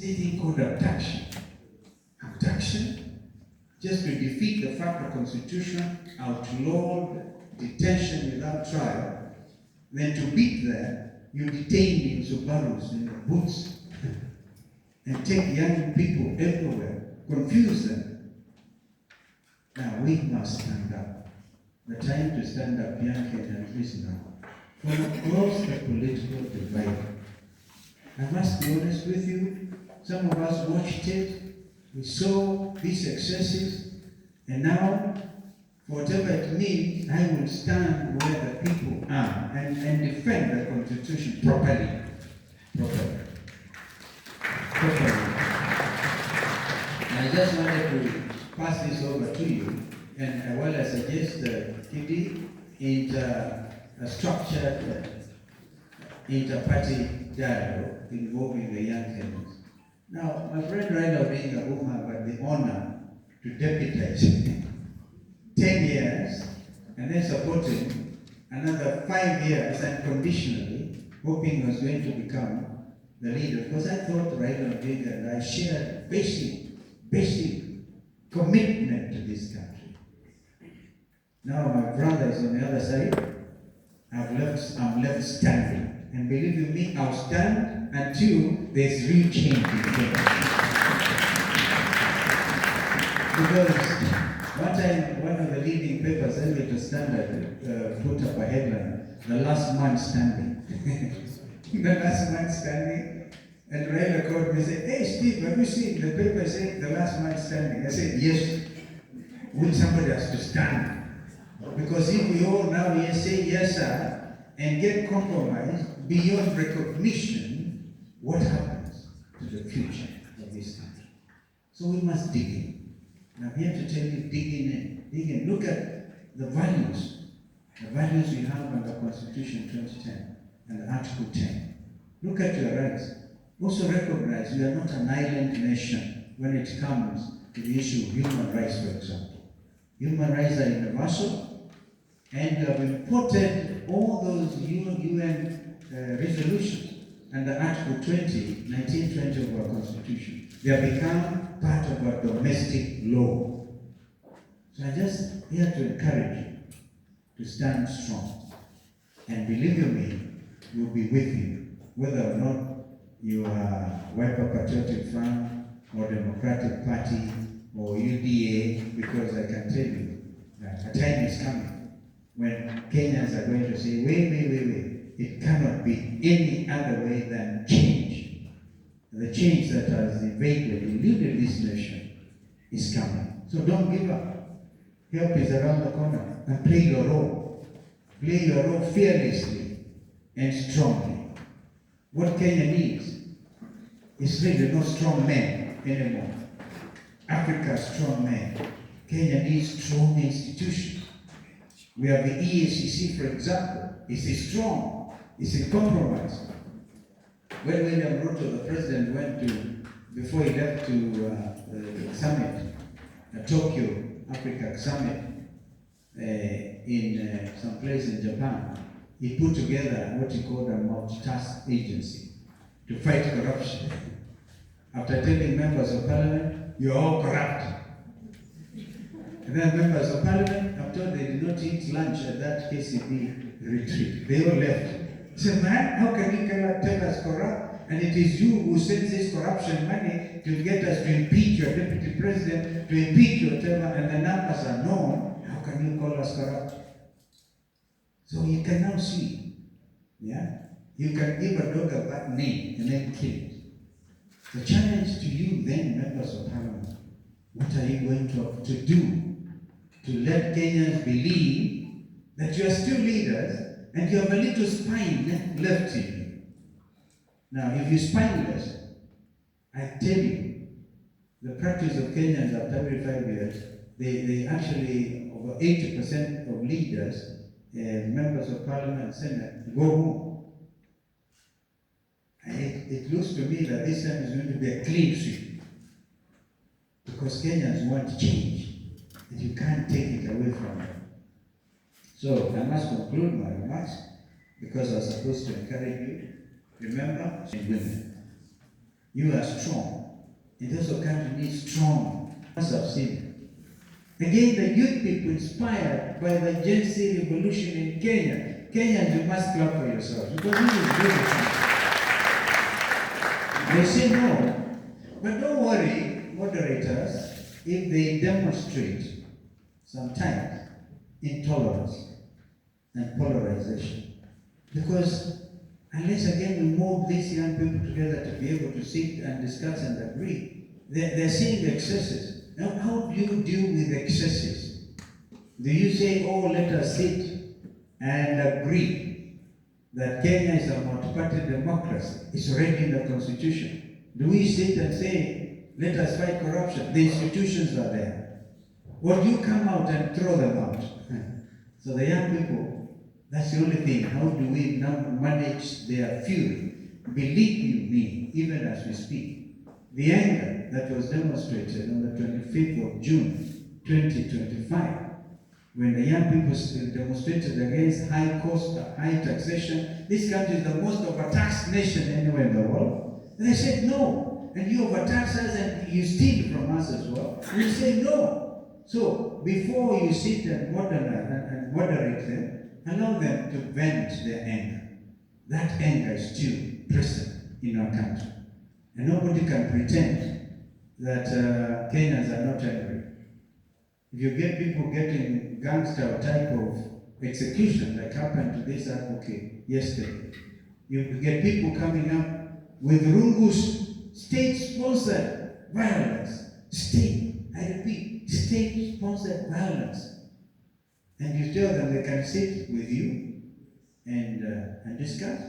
this thing called abduction. Abduction? Just to defeat the FACA constitution, outlawed detention without trial, then to beat them, you detain in Subarus, in the boots, and take young people everywhere, confuse them. Now we must stand up. The time to stand up, young Kenyans, is now. For across the political divide. I must be honest with you, some of us watched it, we saw these excesses, and now, for whatever it means, I will stand where the people are and defend the Constitution properly. Properly. And I just wanted to pass this over to you, and while I suggest Kidi into a structured inter-party dialogue involving the young Kenyans. Now, my friend Raila Odinga, whom I've had the honor to deputize 10 years, and then supporting another 5 years unconditionally, hoping he was going to become the leader. Because I thought Raila Odinga and I shared basic commitment to this country. Now my brother is on the other side. I'm left standing. And believe you me, I'll stand until there's real change in Kenya. Because one time, one of the leading papers, Elliot Standard, put up a headline, "The Last Man Standing." The last man standing. And Raila called me and said, "Hey Steve, have you seen the paper saying the last man standing?" I said, "Yes. Will somebody has to stand? Because if we all now say yes sir, and get compromised beyond recognition, what happens to the future of this country?" So we must dig in. And I'm here to tell you, dig in. Look at the values we have under Constitution 2010 and Article 10. Look at your rights. Also recognize we are not an island nation when it comes to the issue of human rights, for example. Human rights are universal, and we have imported all those UN resolutions under Article 1920 of our Constitution. They have become part of our domestic law. So I just here to encourage you to stand strong. And believe you me, we'll be with you, whether or not you are Wiper Patriotic Front or Democratic Party or UDA, because I can tell you that a time is coming when Kenyans are going to say, wait, it cannot be any other way than change. The change that has invaded and eluded this nation is coming. So don't give up. Help is around the corner, and play your role. Play your role fearlessly and strongly. What Kenya needs is really no strong men anymore. Africa's strong men. Kenya needs strong institutions. We have the EACC, for example. Is it strong? Is it compromised? When William Ruto, the president, went to, before he left to the summit, the Tokyo Africa summit in some place in Japan, he put together what he called a multitask agency to fight corruption. After telling members of parliament, "You're all corrupt." And then members of parliament, after they did not eat lunch at that KCB retreat, they all left. He said, "Man, how can you tell us corrupt? And it is you who sends this corruption money to get us to impeach your deputy president, to impeach whatever, and the numbers are known. How can you call us corrupt?" So you can now see, yeah? You can give a dog a bad name and then kill it. The challenge to you then, members of parliament, what are you going to do to let Kenyans believe that you are still leaders and you have a little spine left in you? Now, if you're spineless, I tell you, the practice of Kenyans after every 5 years, they actually, over 80% of leaders, members of parliament, senate, go home. It looks to me that this time is going to be a clean sweep, because Kenyans want change, and you can't take it away from them. So I must conclude my remarks, because I was supposed to encourage you. Remember, women. You are strong. And also country needs strong. As I've seen. Again, the youth people inspired by the Gen Z revolution in Kenya. Kenyans, you must clap for yourselves. Because this is beautiful. They say no. But don't worry, moderators, if they demonstrate sometimes intolerance and polarization. Because unless again we move these young people together to be able to sit and discuss and agree, they're seeing the excesses. Now, how do you deal with excesses? Do you say, oh, let us sit and agree that Kenya is a multi-party democracy? It's already in the constitution. Do we sit and say, let us fight corruption? The institutions are there. Or do you come out and throw them out? So the young people, that's the only thing. How do we now manage their fury? Believe you me, even as we speak, the anger that was demonstrated on the 25th of June, 2025, when the young people demonstrated against high cost, high taxation. This country is the most overtaxed nation anywhere in the world. And they said no. And you overtax us and you steal from us as well. And you say no. So before you sit and moderate them, allow them to vent their anger. That anger is still present in our country. And nobody can pretend that Kenyans are not angry. If you get people getting gangster type of execution, like happened to this advocate yesterday, you get people coming up with rungus, state-sponsored violence. I repeat, state-sponsored violence. And you tell them they can sit with you and discuss.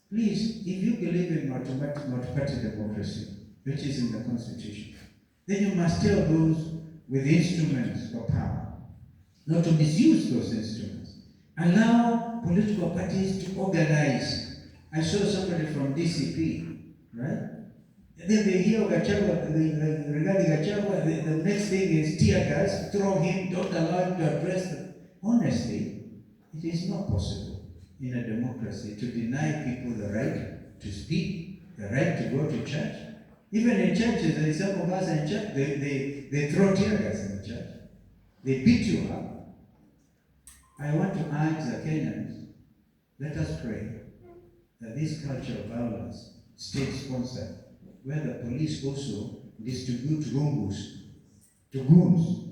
Please, if you believe in multi-party democracy, which is in the Constitution, then you must tell those with instruments of power not to misuse those instruments. Allow political parties to organize. I saw somebody from DCP, right? And then they hear Gachagua, regarding Gachagua, the next thing is tear gas, throw him, don't allow him to address them. Honestly, it is not possible in a democracy to deny people the right to speak, the right to go to church. Even in churches, there is some of us in church, they throw tear gas in the church. They beat you up. I want to urge the Kenyans, let us pray that this culture of violence, state-sponsored, where the police also distribute rungus to goons.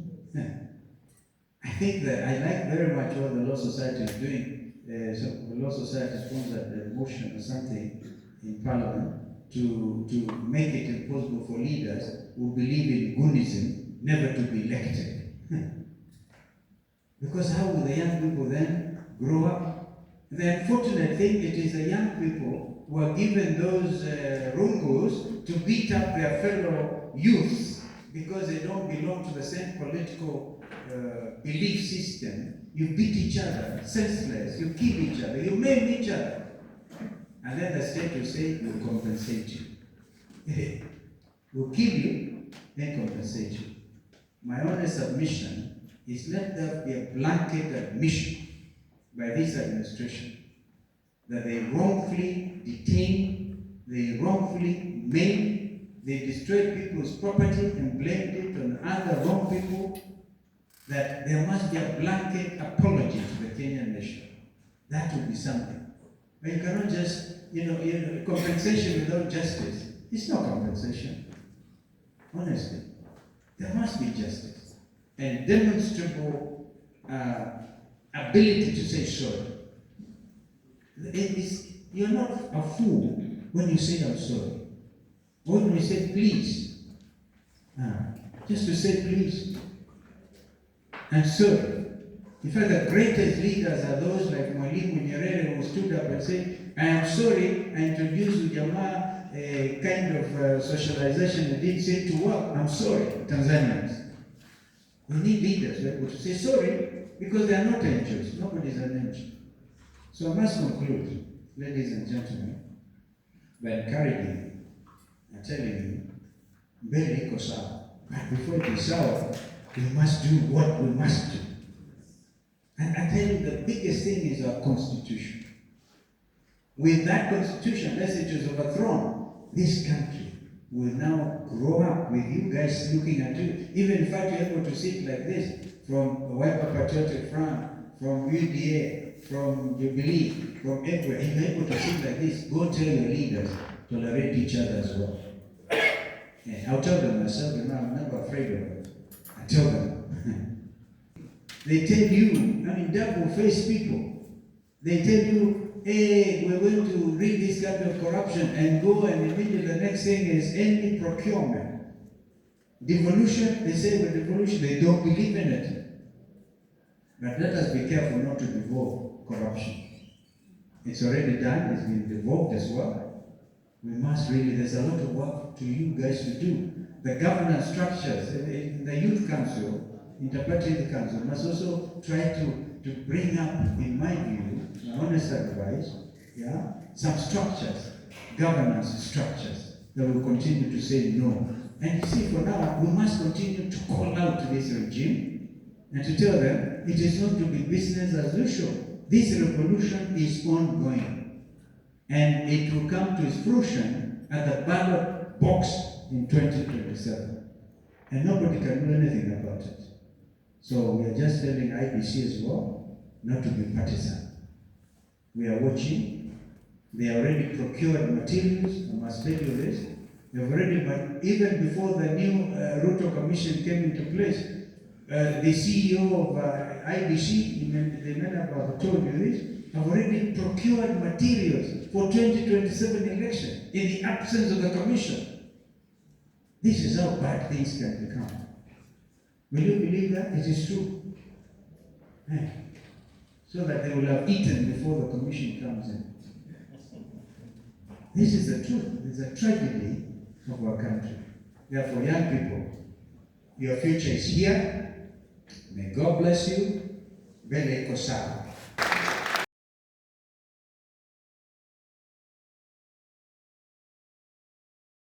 I think that I like very much what the Law Society is doing. So the Law Society sponsored a motion or something in Parliament to make it impossible for leaders who believe in goonism never to be elected. Because how will the young people then grow up? The unfortunate thing, it is the young people who are given those rungus to beat up their fellow youths because they don't belong to the same political belief system. You beat each other, senseless, you kill each other, you maim each other. And then the state will say, we'll compensate you. We'll kill you, then compensate you. My honest submission is let there be a blanket admission by this administration that they wrongfully detain, they wrongfully maim, they destroyed people's property and blamed it on other wrong people, that there must be a blanket apology to the Kenyan nation. That would be something. But you cannot just, compensation without justice. It's not compensation. Honestly. There must be justice. And demonstrable ability to say sorry. You're not a fool when you say I'm sorry. Or when you say please. Just to say please. And sorry. In fact, the greatest leaders are those like Mwalimu Nyerere, who stood up and said, I am sorry, I introduced Ujamaa a kind of socialization that didn't seem to work. I'm sorry, Tanzanians. We need leaders who are able to say sorry because they are not angels. Nobody is an angel. So I must conclude, ladies and gentlemen, by encouraging you and telling you, mbele iko sawa. But before it is sawa, we must do what we must do. And I tell you, the biggest thing is our constitution. With that constitution, unless it is overthrown, this country will now grow up with you guys looking at you. Even if you're able to sit like this, from Wiper Patriotic Front, from UDA, from Jubilee, from everywhere, if you're able to sit like this, go tell your leaders, tolerate each other as well. Yeah, I'll tell them myself, I'm never afraid of it. I tell them. They tell you, double-faced people. They tell you, hey, we're going to rid this kind of corruption, and go and immediately the next thing is any procurement. Devolution, they say with devolution, they don't believe in it. But let us be careful not to devolve corruption. It's already done, it's been devolved as well. We must really, there's a lot of work to you guys to do. The governance structures, the youth council, interpreting the council, must also try to bring up, in my view, my honest advice, some structures, governance structures, that will continue to say no. And you see, for now, we must continue to call out to this regime and to tell them it is not to be business as usual. This revolution is ongoing, and it will come to its fruition at the ballot box in 2027. And nobody can do anything about it. So we are just telling IBC as well not to be partisan. We are watching. They already procured materials. I must tell you this. They've already, even before the new Ruto Commission came into place, the CEO of IBC, they may have told you this, have already procured materials for 2027 election in the absence of the commission. This is how bad things can become. Will you believe that? It is true. So that they will have eaten before the commission comes in. This is the truth. It's a tragedy of our country. Therefore, young people, your future is here. May God bless you. Bele iko sawa.